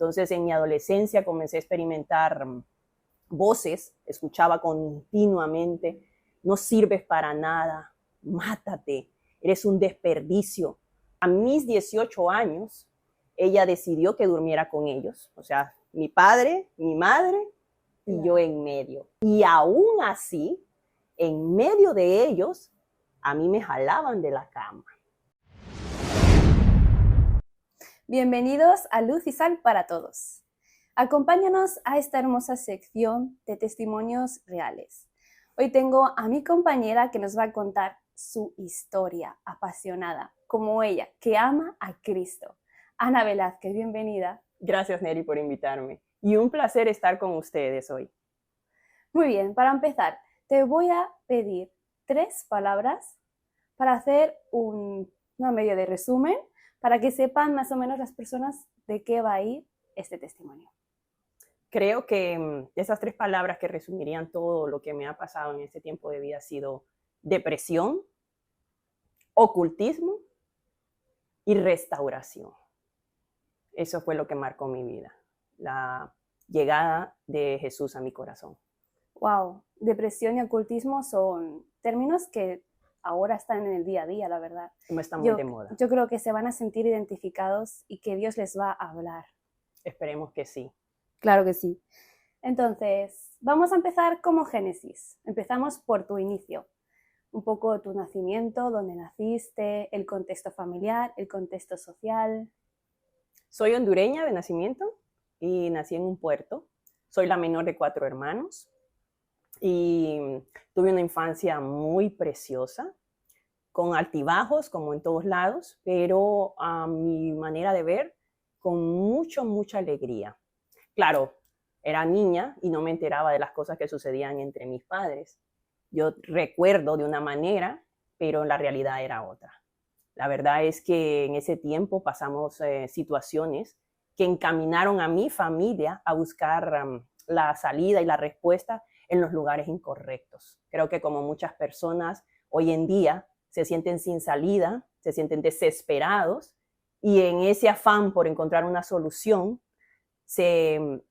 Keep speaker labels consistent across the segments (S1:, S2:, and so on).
S1: Entonces, en mi adolescencia comencé a experimentar voces, escuchaba continuamente, no sirves para nada, mátate, eres un desperdicio. A mis 18 años, ella decidió que durmiera con ellos, o sea, mi padre, mi madre y yo en medio. Y aún así, en medio de ellos, a mí me jalaban de la cama.
S2: Bienvenidos a Luz y Sal para Todos. Acompáñanos a esta hermosa sección de testimonios reales. Hoy tengo a mi compañera que nos va a contar su historia apasionada, como ella, que ama a Cristo. Ana Velázquez, bienvenida.
S1: Gracias, Neri, por invitarme. Y un placer estar con ustedes hoy.
S2: Muy bien, para empezar, te voy a pedir 3 palabras para hacer una medio de resumen, para que sepan más o menos las personas de qué va a ir este testimonio.
S1: Creo que esas 3 palabras que resumirían todo lo que me ha pasado en este tiempo de vida ha sido depresión, ocultismo y restauración. Eso fue lo que marcó mi vida, la llegada de Jesús a mi corazón.
S2: Wow, depresión y ocultismo son términos que ahora están en el día a día, la verdad.
S1: Está muy de moda.
S2: Yo creo que se van a sentir identificados y que Dios les va a hablar.
S1: Esperemos que sí.
S2: Claro que sí. Entonces, vamos a empezar como Génesis. Empezamos por tu inicio. Un poco tu nacimiento, dónde naciste, el contexto familiar, el contexto social.
S1: Soy hondureña de nacimiento y nací en un puerto. Soy la menor de 4 hermanos y tuve una infancia muy preciosa, con altibajos como en todos lados, pero a mi manera de ver, con mucha alegría. Claro, era niña y no me enteraba de las cosas que sucedían entre mis padres. Yo recuerdo de una manera, pero la realidad era otra. La verdad es que en ese tiempo pasamos situaciones que encaminaron a mi familia a buscar la salida y la respuesta en los lugares incorrectos. Creo que como muchas personas hoy en día se sienten sin salida, se sienten desesperados y en ese afán por encontrar una solución se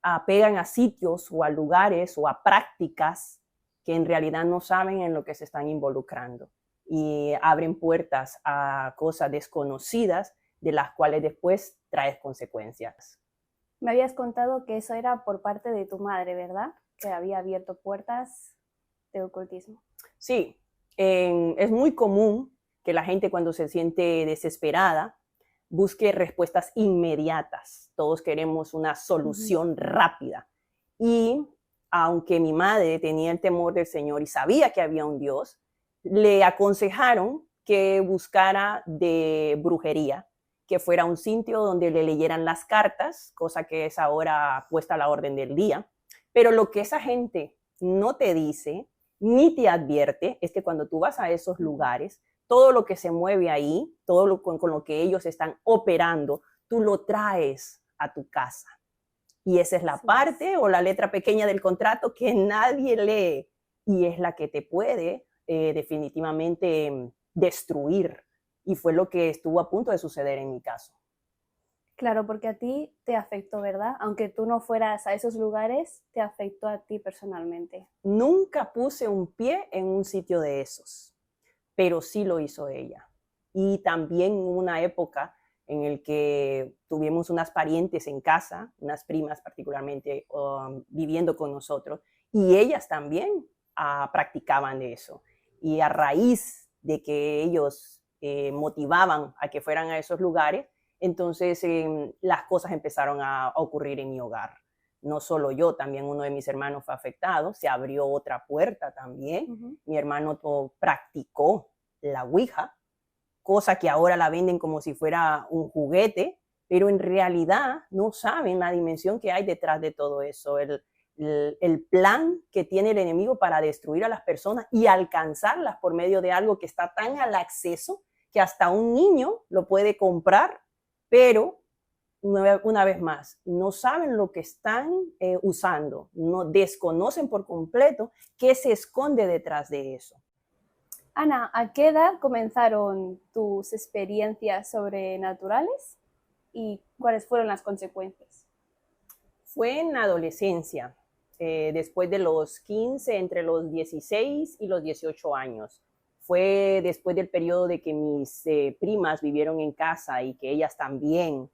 S1: apegan a sitios o a lugares o a prácticas que en realidad no saben en lo que se están involucrando y abren puertas a cosas desconocidas de las cuales después traes consecuencias.
S2: Me habías contado que eso era por parte de tu madre, ¿verdad? Que había abierto puertas de ocultismo.
S1: Sí, es muy común que la gente cuando se siente desesperada busque respuestas inmediatas. Todos queremos una solución rápida. Y aunque mi madre tenía el temor del Señor y sabía que había un Dios, le aconsejaron que buscara de brujería, que fuera un sitio donde le leyeran las cartas, cosa que es ahora puesta a la orden del día. Pero lo que esa gente no te dice ni te advierte es que cuando tú vas a esos lugares, todo lo que se mueve ahí, todo con lo que ellos están operando, tú lo traes a tu casa. Y esa es la parte o la letra pequeña del contrato que nadie lee y es la que te puede definitivamente destruir. Y fue lo que estuvo a punto de suceder en mi caso.
S2: Claro, porque a ti te afectó, ¿verdad? Aunque tú no fueras a esos lugares, te afectó a ti personalmente.
S1: Nunca puse un pie en un sitio de esos, pero sí lo hizo ella. Y también hubo una época en el que tuvimos unas parientes en casa, unas primas particularmente, viviendo con nosotros, y ellas también practicaban de eso. Y a raíz de que ellos motivaban a que fueran a esos lugares, entonces las cosas empezaron a ocurrir en mi hogar. No solo yo, también uno de mis hermanos fue afectado, se abrió otra puerta también. Mi hermano practicó la Ouija, cosa que ahora la venden como si fuera un juguete, pero en realidad no saben la dimensión que hay detrás de todo eso, el plan que tiene el enemigo para destruir a las personas y alcanzarlas por medio de algo que está tan al acceso que hasta un niño lo puede comprar, pero una vez más, no saben lo que están usando, no desconocen por completo qué se esconde detrás de eso.
S2: Ana, ¿a qué edad comenzaron tus experiencias sobrenaturales y cuáles fueron las consecuencias?
S1: Fue en la adolescencia, después de los 15, entre los 16 y los 18 años. Fue después del periodo de que mis primas vivieron en casa y que ellas también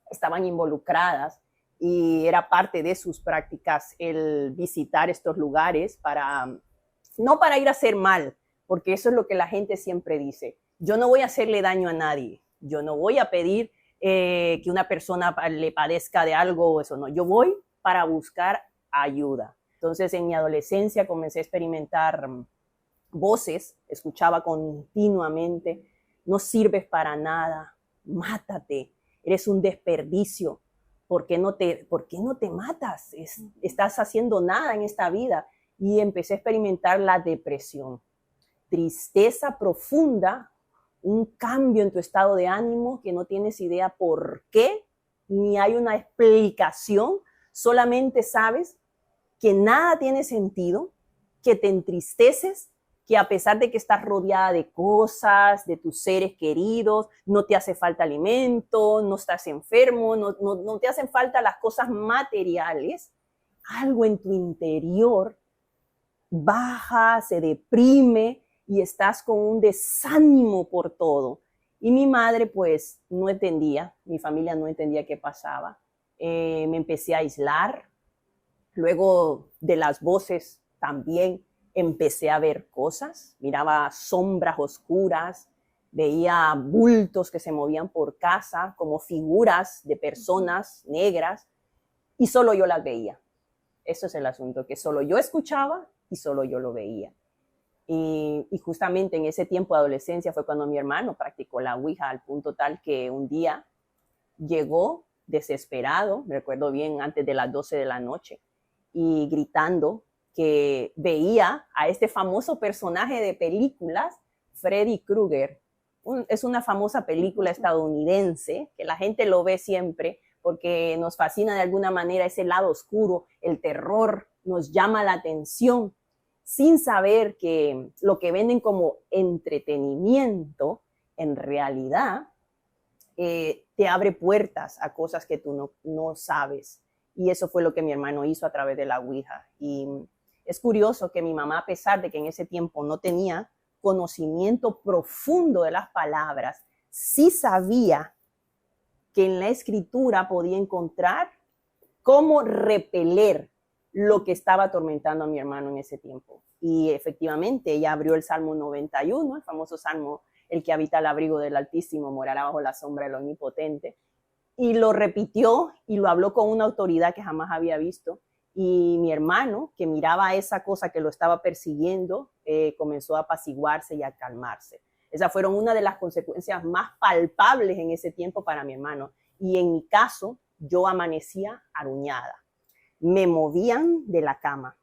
S1: estaban involucradas, y era parte de sus prácticas el visitar estos lugares no para ir a hacer mal, porque eso es lo que la gente siempre dice. Yo no voy a hacerle daño a nadie, yo no voy a pedir que una persona le padezca de algo o eso, no. Yo voy para buscar ayuda. Entonces, en mi adolescencia comencé a experimentar voces, escuchaba continuamente: no sirves para nada, mátate, eres un desperdicio, ¿por qué no te matas? Estás haciendo nada en esta vida. Y empecé a experimentar la depresión, tristeza profunda, un cambio en tu estado de ánimo que no tienes idea por qué, ni hay una explicación, solamente sabes que nada tiene sentido, que te entristeces, que a pesar de que estás rodeada de cosas, de tus seres queridos, no te hace falta alimento, no estás enfermo, no te hacen falta las cosas materiales, algo en tu interior baja, se deprime y estás con un desánimo por todo. Y mi madre pues no entendía, mi familia no entendía qué pasaba. Me empecé a aislar, luego de las voces también empecé a ver cosas, miraba sombras oscuras, veía bultos que se movían por casa como figuras de personas negras y solo yo las veía. Eso es el asunto, que solo yo escuchaba y solo yo lo veía. Y justamente en ese tiempo de adolescencia fue cuando mi hermano practicó la Ouija, al punto tal que un día llegó desesperado, me recuerdo bien, antes de las 12 de la noche, y gritando que veía a este famoso personaje de películas, Freddy Krueger. Es una famosa película estadounidense que la gente lo ve siempre porque nos fascina de alguna manera ese lado oscuro, el terror, nos llama la atención, sin saber que lo que venden como entretenimiento, en realidad te abre puertas a cosas que tú no sabes. Y eso fue lo que mi hermano hizo a través de la Ouija. Y es curioso que mi mamá, a pesar de que en ese tiempo no tenía conocimiento profundo de las palabras, sí sabía que en la escritura podía encontrar cómo repeler lo que estaba atormentando a mi hermano en ese tiempo. Y efectivamente ella abrió el Salmo 91, el famoso Salmo: el que habita al abrigo del Altísimo morará bajo la sombra del Omnipotente, y lo repitió y lo habló con una autoridad que jamás había visto. Y mi hermano, que miraba esa cosa que lo estaba persiguiendo, comenzó a apaciguarse y a calmarse. Esas fueron una de las consecuencias más palpables en ese tiempo para mi hermano. Y en mi caso, yo amanecía aruñada. Me movían de la cama.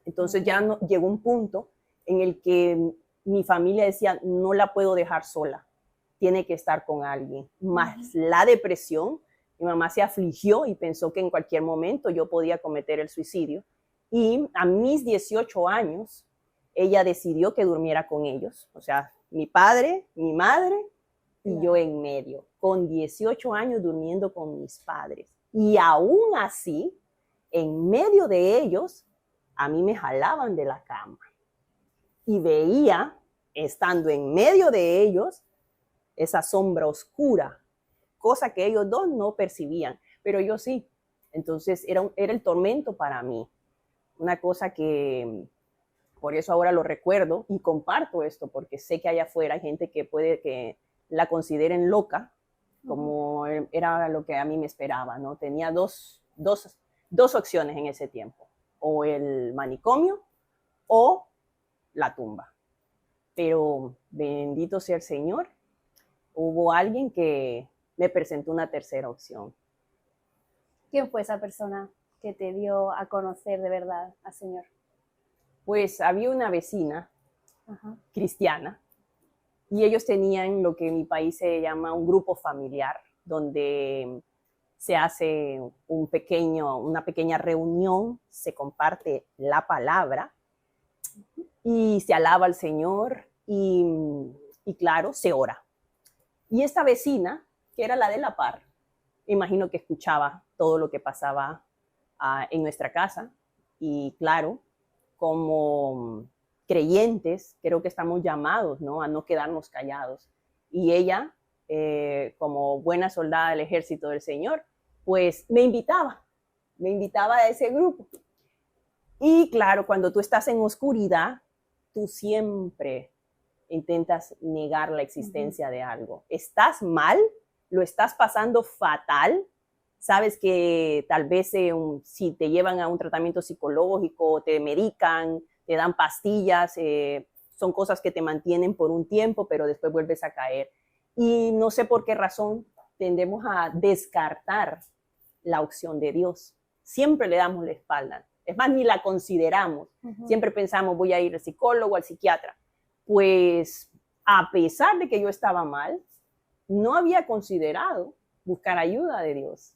S1: Entonces ya llegó un punto en el que mi familia decía: no la puedo dejar sola, tiene que estar con alguien. Más la depresión, mi mamá se afligió y pensó que en cualquier momento yo podía cometer el suicidio. Y a mis 18 años, ella decidió que durmiera con ellos. O sea, mi padre, mi madre y yo en medio, con 18 años durmiendo con mis padres. Y aún así, en medio de ellos, a mí me jalaban de la cama. Y veía, estando en medio de ellos, esa sombra oscura, cosa que ellos dos no percibían, pero yo sí. Entonces era el tormento para mí. Una cosa que, por eso ahora lo recuerdo y comparto esto, porque sé que allá afuera hay gente que puede que la consideren loca, como era lo que a mí me esperaba, ¿no? Tenía dos opciones en ese tiempo: o el manicomio o la tumba. Pero bendito sea el Señor, hubo alguien que me presentó una tercera opción.
S2: ¿Quién fue esa persona que te dio a conocer de verdad al Señor?
S1: Pues había una vecina cristiana, y ellos tenían lo que en mi país se llama un grupo familiar, donde se hace una pequeña reunión, se comparte la palabra y se alaba al Señor y claro, se ora. Y esta vecina, que era la de la par, imagino que escuchaba todo lo que pasaba en nuestra casa. Y claro, como creyentes, creo que estamos llamados, ¿no?, a no quedarnos callados. Y ella, como buena soldada del ejército del Señor, pues me invitaba a ese grupo. Y claro, cuando tú estás en oscuridad, tú siempre intentas negar la existencia de algo. Estás mal, lo estás pasando fatal, sabes que tal vez si te llevan a un tratamiento psicológico, te medican, te dan pastillas, son cosas que te mantienen por un tiempo, pero después vuelves a caer. Y no sé por qué razón tendemos a descartar la opción de Dios. Siempre le damos la espalda. Es más, ni la consideramos. Siempre pensamos, voy a ir al psicólogo, al psiquiatra. Pues a pesar de que yo estaba mal, no había considerado buscar ayuda de Dios.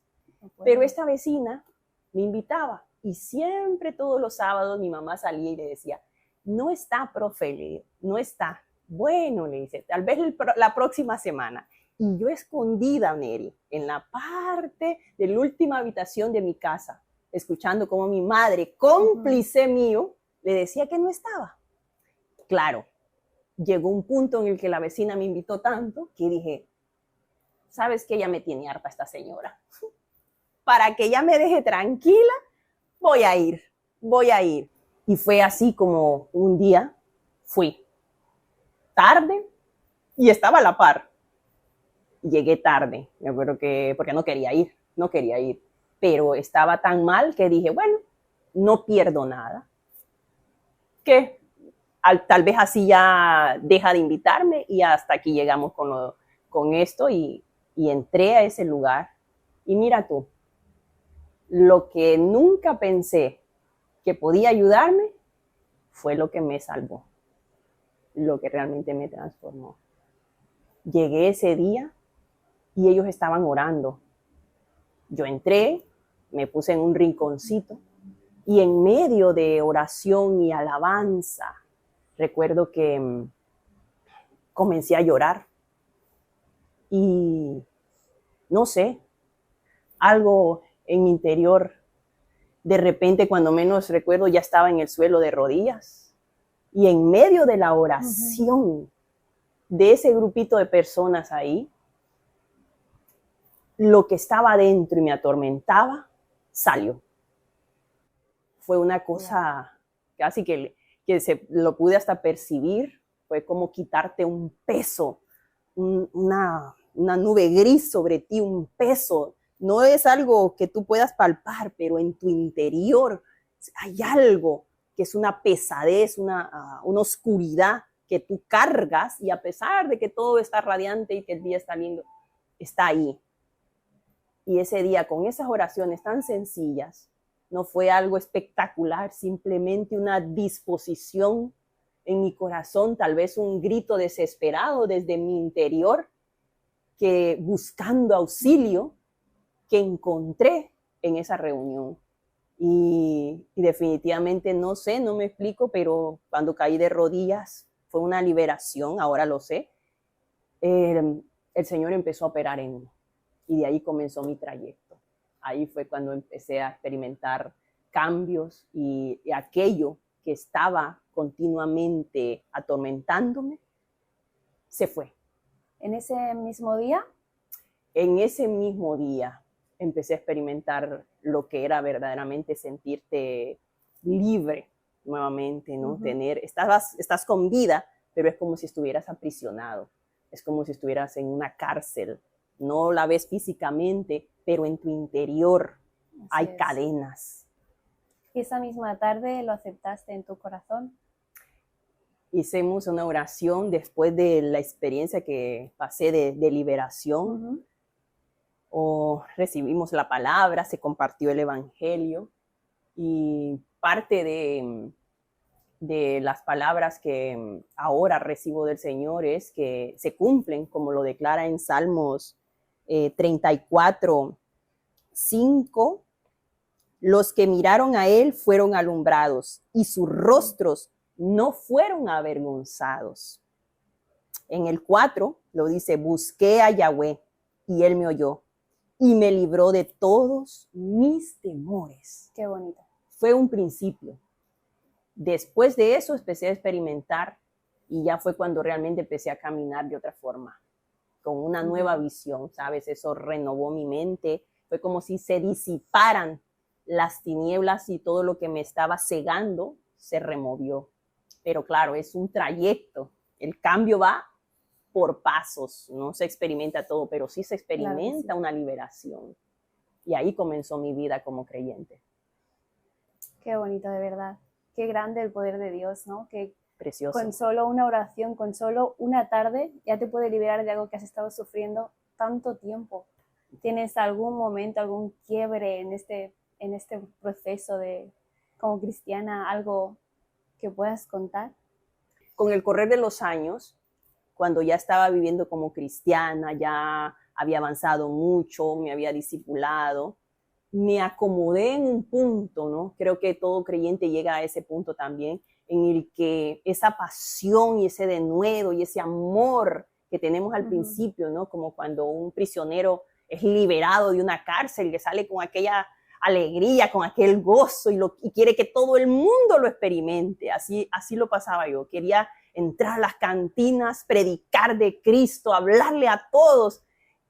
S1: Pero esta vecina me invitaba y siempre todos los sábados mi mamá salía y le decía, no está, profe, no está. Bueno, le dice, tal vez la próxima semana. Y yo escondida, Neri, en la parte de la última habitación de mi casa, escuchando cómo mi madre, cómplice mío, le decía que no estaba. Claro, llegó un punto en el que la vecina me invitó tanto que dije, ¿sabes qué? Ya me tiene harta esta señora. Para que ella me deje tranquila, voy a ir. Y fue así como un día fui tarde y estaba a la par. Llegué tarde, me acuerdo que, porque no quería ir, pero estaba tan mal que dije, bueno, no pierdo nada. Que tal vez así ya deja de invitarme y hasta aquí llegamos con esto y entré a ese lugar. Y mira tú, lo que nunca pensé que podía ayudarme fue lo que me salvó, lo que realmente me transformó. Llegué ese día y ellos estaban orando. Yo entré, me puse en un rinconcito y en medio de oración y alabanza, recuerdo que comencé a llorar y no sé, algo en mi interior, de repente, cuando menos recuerdo, ya estaba en el suelo de rodillas y en medio de la oración de ese grupito de personas ahí, lo que estaba dentro y me atormentaba salió. Fue una cosa casi que lo pude hasta percibir. Fue como quitarte un peso, una nube gris sobre ti, un peso. No es algo que tú puedas palpar, pero en tu interior hay algo que es una pesadez, una oscuridad que tú cargas y a pesar de que todo está radiante y que el día está lindo, está ahí. Y ese día, con esas oraciones tan sencillas, no fue algo espectacular, simplemente una disposición en mi corazón, tal vez un grito desesperado desde mi interior, que buscando auxilio, que encontré en esa reunión. Y definitivamente no sé, no me explico, pero cuando caí de rodillas fue una liberación, ahora lo sé. El Señor empezó a operar en mí. Y de ahí comenzó mi trayecto. Ahí fue cuando empecé a experimentar cambios y aquello que estaba continuamente atormentándome, se fue.
S2: ¿En ese mismo día?
S1: En ese mismo día empecé a experimentar lo que era verdaderamente sentirte libre nuevamente, ¿no? Estás con vida, pero es como si estuvieras aprisionado. Es como si estuvieras en una cárcel. No la ves físicamente, pero en tu interior hay cadenas.
S2: ¿Y esa misma tarde lo aceptaste en tu corazón?
S1: Hicimos una oración después de la experiencia que pasé de liberación. Recibimos la palabra, se compartió el evangelio y parte de las palabras que ahora recibo del Señor es que se cumplen, como lo declara en Salmos 34, 5, los que miraron a él fueron alumbrados y sus rostros no fueron avergonzados. En el 4 lo dice, busqué a Yahweh y él me oyó y me libró de todos mis temores.
S2: Qué bonito.
S1: Fue un principio. Después de eso empecé a experimentar y ya fue cuando realmente empecé a caminar de otra forma, con una nueva visión, ¿sabes? Eso renovó mi mente. Fue como si se disiparan las tinieblas y todo lo que me estaba cegando se removió. Pero claro, es un trayecto. El cambio va por pasos. No se experimenta todo, pero sí se experimenta
S2: Claro, sí.
S1: una liberación. Y ahí comenzó mi vida como creyente.
S2: Qué bonito, de verdad. Qué grande el poder de Dios, ¿no? Que
S1: Precioso.
S2: con solo una oración, con solo una tarde, ya te puede liberar de algo que has estado sufriendo tanto tiempo. ¿Tienes algún momento, algún quiebre en este proceso de como cristiana, algo que puedas contar?
S1: Con el correr de los años, cuando ya estaba viviendo como cristiana, ya había avanzado mucho, me había discipulado, me acomodé en un punto, ¿no? Creo que todo creyente llega a ese punto también, en el que esa pasión y ese denuedo y ese amor que tenemos al principio, ¿no? Como cuando un prisionero es liberado de una cárcel, que sale con aquella alegría, con aquel gozo y quiere que todo el mundo lo experimente. Así lo pasaba yo. Quería entrar a las cantinas, predicar de Cristo, hablarle a todos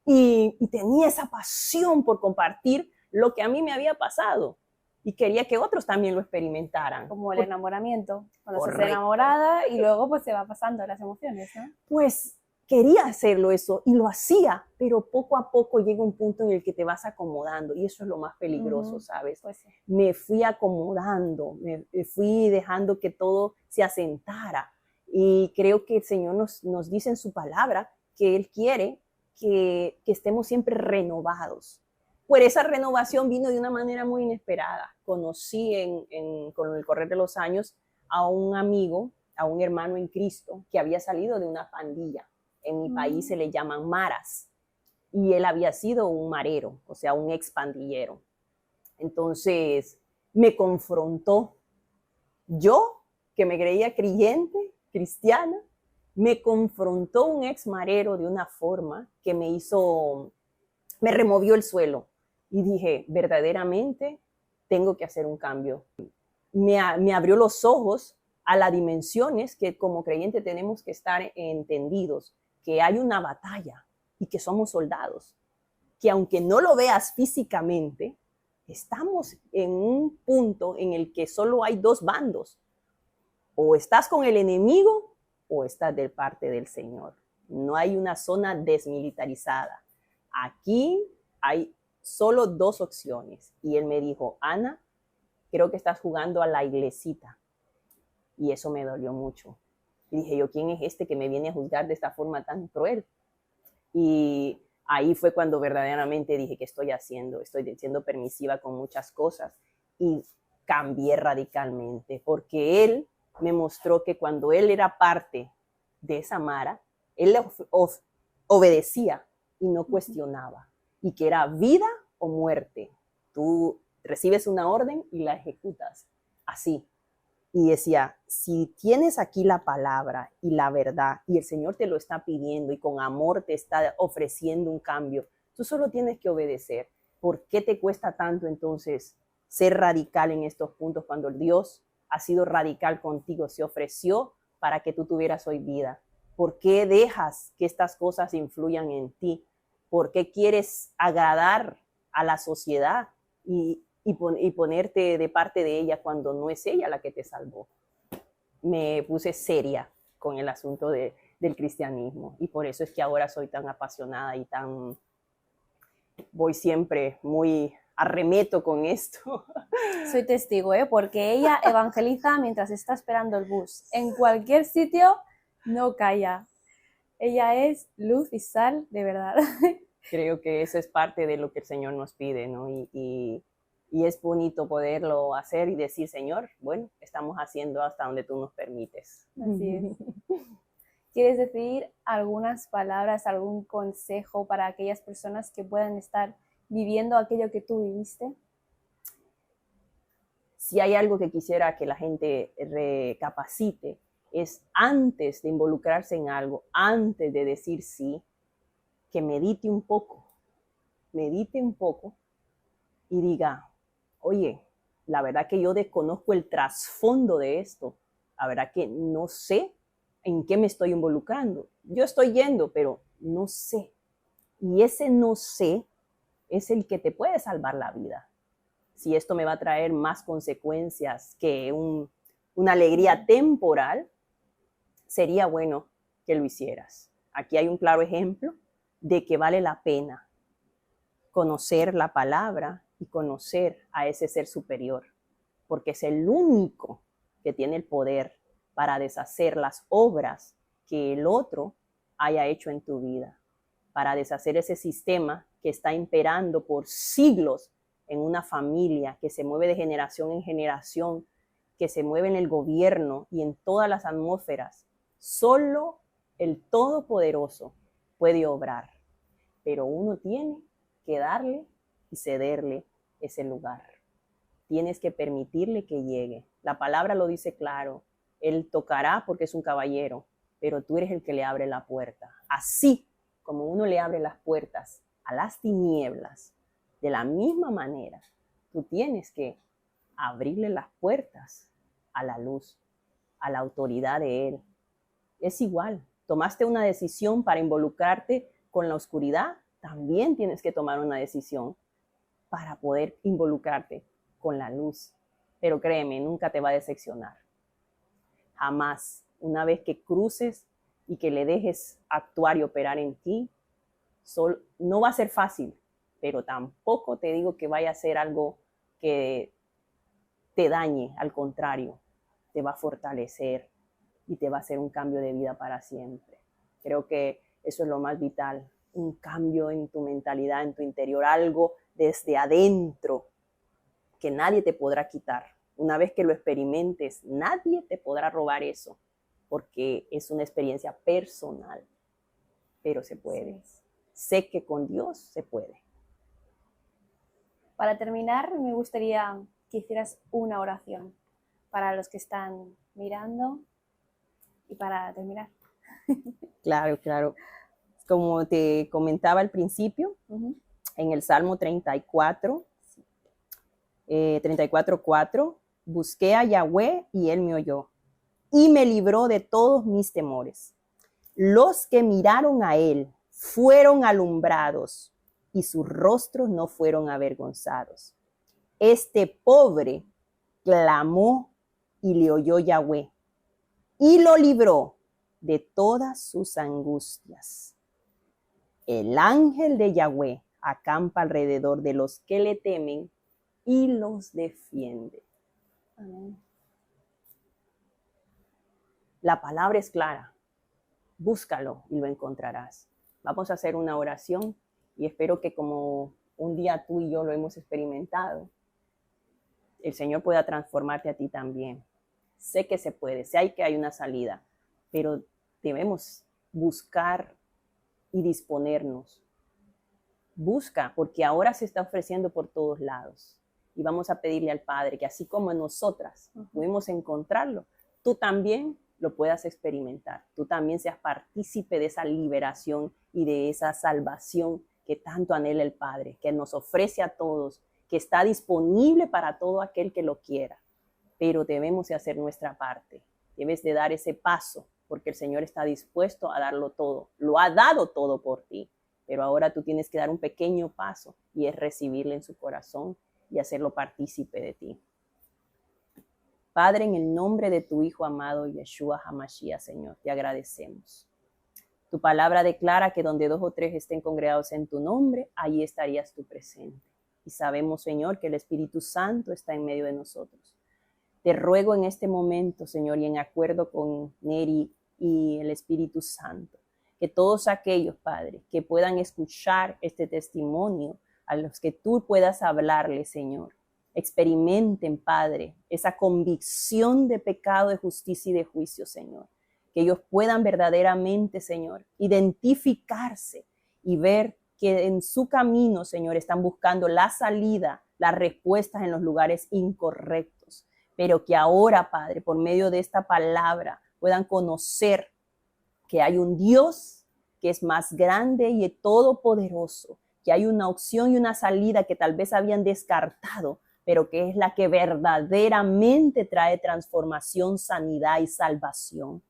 S1: y tenía esa pasión por compartir lo que a mí me había pasado y quería que otros también lo experimentaran.
S2: Como el enamoramiento, cuando
S1: Correcto.
S2: estás enamorada y luego pues se va pasando las emociones, ¿no?
S1: Pues quería hacerlo eso y lo hacía, pero poco a poco llega un punto en el que te vas acomodando y eso es lo más peligroso, ¿sabes?
S2: Pues sí.
S1: Me fui acomodando, me fui dejando que todo se asentara y creo que el Señor nos dice en su palabra que Él quiere que estemos siempre renovados. Pues esa renovación vino de una manera muy inesperada. Conocí con el correr de los años a un amigo, a un hermano en Cristo que había salido de una pandilla. En mi país se le llaman maras. Y él había sido un marero, o sea, un ex pandillero. Entonces me confrontó. Yo, que me creía creyente, cristiana, me confrontó un ex marero de una forma que me removió el suelo. Y dije, verdaderamente tengo que hacer un cambio. Me abrió los ojos a las dimensiones que como creyente tenemos que estar entendidos, que hay una batalla y que somos soldados, que aunque no lo veas físicamente, estamos en un punto en el que solo hay dos bandos. O estás con el enemigo o estás de parte del Señor. No hay una zona desmilitarizada. Aquí hay solo dos opciones. Y él me dijo, Ana, creo que estás jugando a la iglesita. Y eso me dolió mucho. Y dije yo, ¿quién es este que me viene a juzgar de esta forma tan cruel? Y ahí fue cuando verdaderamente dije, ¿qué estoy haciendo? Estoy siendo permisiva con muchas cosas. Y cambié radicalmente, porque él me mostró que cuando él era parte de esa mara, él obedecía y no cuestionaba. Y que era vida o muerte. Tú recibes una orden y la ejecutas. Así. Y decía, si tienes aquí la palabra y la verdad y el Señor te lo está pidiendo y con amor te está ofreciendo un cambio, tú solo tienes que obedecer. ¿Por qué te cuesta tanto entonces ser radical en estos puntos cuando el Dios ha sido radical contigo, se ofreció para que tú tuvieras hoy vida? ¿Por qué dejas que estas cosas influyan en ti? ¿Por qué quieres agradar a la sociedad y ponerte de parte de ella cuando no es ella la que te salvó? Me puse seria con el asunto del cristianismo y por eso es que ahora soy tan apasionada y voy siempre muy arremeto con esto.
S2: Soy testigo, porque ella evangeliza mientras está esperando el bus. En cualquier sitio no calla. Ella es luz y sal, de verdad.
S1: Creo que eso es parte de lo que el Señor nos pide, ¿no? Y es bonito poderlo hacer y decir, Señor, bueno, estamos haciendo hasta donde tú nos permites.
S2: Así es. ¿Quieres decir algunas palabras, algún consejo para aquellas personas que puedan estar viviendo aquello que tú viviste?
S1: Si hay algo que quisiera que la gente recapacite, es antes de involucrarse en algo, antes de decir sí, que medite un poco, medite un poco y diga, oye, la verdad que yo desconozco el trasfondo de esto. La verdad que no sé en qué me estoy involucrando. Yo estoy yendo, pero no sé. Y ese no sé es el que te puede salvar la vida. Si esto me va a traer más consecuencias que una alegría temporal, sería bueno que lo hicieras. Aquí hay un claro ejemplo de que vale la pena conocer la palabra y conocer a ese ser superior, porque es el único que tiene el poder para deshacer las obras que el otro haya hecho en tu vida, para deshacer ese sistema que está imperando por siglos en una familia, que se mueve de generación en generación, que se mueve en el gobierno y en todas las atmósferas. Solo el Todopoderoso puede obrar, pero uno tiene que darle y cederle ese lugar. Tienes que permitirle que llegue. La palabra lo dice claro. Él tocará porque es un caballero, pero tú eres el que le abre la puerta. Así como uno le abre las puertas a las tinieblas, de la misma manera, tú tienes que abrirle las puertas a la luz, a la autoridad de Él. Es igual. Tomaste una decisión para involucrarte con la oscuridad, también tienes que tomar una decisión para poder involucrarte con la luz. Pero créeme, nunca te va a decepcionar. Jamás. Una vez que cruces y que le dejes actuar y operar en ti, no va a ser fácil, pero tampoco te digo que vaya a ser algo que te dañe. Al contrario, te va a fortalecer y te va a hacer un cambio de vida para siempre. Creo que eso es lo más vital, un cambio en tu mentalidad, en tu interior, algo desde adentro que nadie te podrá quitar. Una vez que lo experimentes, nadie te podrá robar eso, porque es una experiencia personal, pero se puede. Sí. Sé que con Dios se puede.
S2: Para terminar, me gustaría que hicieras una oración para los que están mirando y para terminar.
S1: Claro, claro. Como te comentaba al principio, en el Salmo 34, 34:4, busqué a Yahweh y Él me oyó y me libró de todos mis temores. Los que miraron a Él fueron alumbrados y sus rostros no fueron avergonzados. Este pobre clamó y le oyó Yahweh y lo libró de todas sus angustias. El ángel de Yahweh acampa alrededor de los que le temen y los defiende. Amén. La palabra es clara. Búscalo y lo encontrarás. Vamos a hacer una oración y espero que como un día tú y yo lo hemos experimentado, el Señor pueda transformarte a ti también. Sé que se puede, sé que hay una salida, pero debemos buscar y disponernos. Busca, porque ahora se está ofreciendo por todos lados. Y vamos a pedirle al Padre que así como nosotras pudimos encontrarlo, tú también lo puedas experimentar. Tú también seas partícipe de esa liberación y de esa salvación que tanto anhela el Padre, que nos ofrece a todos, que está disponible para todo aquel que lo quiera. Pero debemos de hacer nuestra parte. Debes de dar ese paso, porque el Señor está dispuesto a darlo todo. Lo ha dado todo por ti. Pero ahora tú tienes que dar un pequeño paso y es recibirle en su corazón y hacerlo partícipe de ti. Padre, en el nombre de tu Hijo amado, Yeshua HaMashiach, Señor, te agradecemos. Tu palabra declara que donde 2 o 3 estén congregados en tu nombre, allí estarías tú presente. Y sabemos, Señor, que el Espíritu Santo está en medio de nosotros. Te ruego en este momento, Señor, y en acuerdo con Neri y el Espíritu Santo, que todos aquellos, Padre, que puedan escuchar este testimonio, a los que tú puedas hablarle, Señor, experimenten, Padre, esa convicción de pecado, de justicia y de juicio, Señor. Que ellos puedan verdaderamente, Señor, identificarse y ver que en su camino, Señor, están buscando la salida, las respuestas en los lugares incorrectos. Pero que ahora, Padre, por medio de esta palabra, puedan conocer que hay un Dios que es más grande y todopoderoso, que hay una opción y una salida que tal vez habían descartado, pero que es la que verdaderamente trae transformación, sanidad y salvación.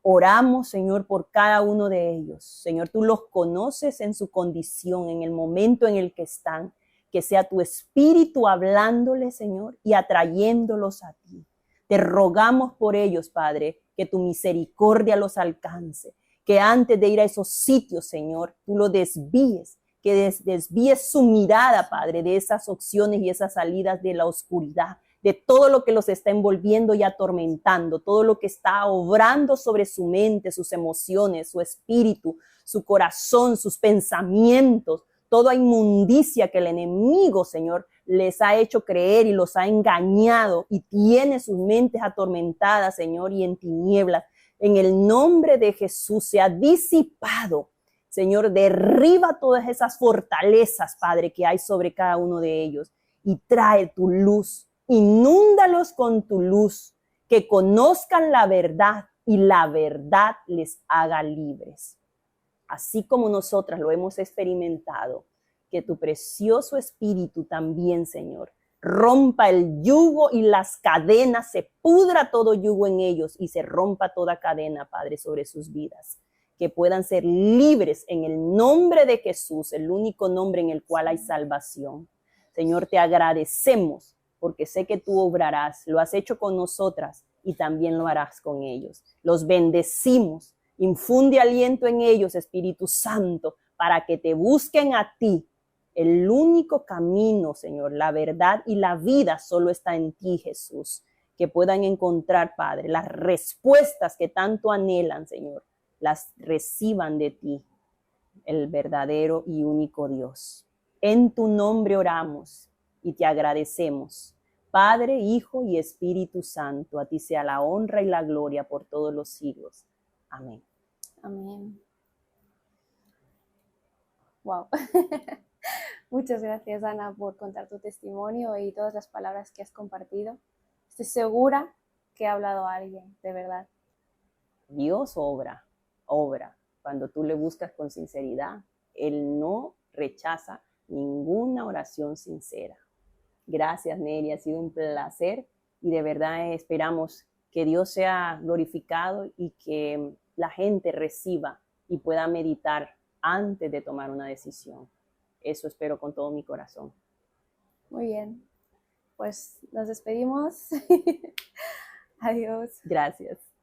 S1: Oramos, Señor, por cada uno de ellos. Señor, tú los conoces en su condición, en el momento en el que están. Que sea tu espíritu hablándoles, Señor, y atrayéndolos a ti. Te rogamos por ellos, Padre, que tu misericordia los alcance. Que antes de ir a esos sitios, Señor, tú lo desvíes. Que desvíes su mirada, Padre, de esas opciones y esas salidas de la oscuridad, de todo lo que los está envolviendo y atormentando, todo lo que está obrando sobre su mente, sus emociones, su espíritu, su corazón, sus pensamientos, toda inmundicia que el enemigo, Señor, les ha hecho creer y los ha engañado y tiene sus mentes atormentadas, Señor, y en tinieblas. En el nombre de Jesús se ha disipado. Señor, derriba todas esas fortalezas, Padre, que hay sobre cada uno de ellos y trae tu luz. Inúndalos con tu luz, que conozcan la verdad y la verdad les haga libres. Así como nosotras lo hemos experimentado, que tu precioso espíritu también, Señor, rompa el yugo y las cadenas, se pudra todo yugo en ellos y se rompa toda cadena, Padre, sobre sus vidas. Que puedan ser libres en el nombre de Jesús, el único nombre en el cual hay salvación. Señor, te agradecemos porque sé que tú obrarás, lo has hecho con nosotras y también lo harás con ellos. Los bendecimos, infunde aliento en ellos, Espíritu Santo, para que te busquen a ti. El único camino, Señor, la verdad y la vida solo está en ti, Jesús. Que puedan encontrar, Padre, las respuestas que tanto anhelan, Señor, las reciban de ti, el verdadero y único Dios. En tu nombre oramos y te agradecemos. Padre, Hijo y Espíritu Santo, a ti sea la honra y la gloria por todos los siglos. Amén.
S2: Amén. Wow. Muchas gracias, Ana, por contar tu testimonio y todas las palabras que has compartido. Estoy segura que ha hablado a alguien, de verdad.
S1: Dios obra. Cuando tú le buscas con sinceridad, Él no rechaza ninguna oración sincera. Gracias, Neri, ha sido un placer y de verdad esperamos que Dios sea glorificado y que la gente reciba y pueda meditar antes de tomar una decisión. Eso espero con todo mi corazón.
S2: Muy bien, pues nos despedimos. Adiós.
S1: Gracias.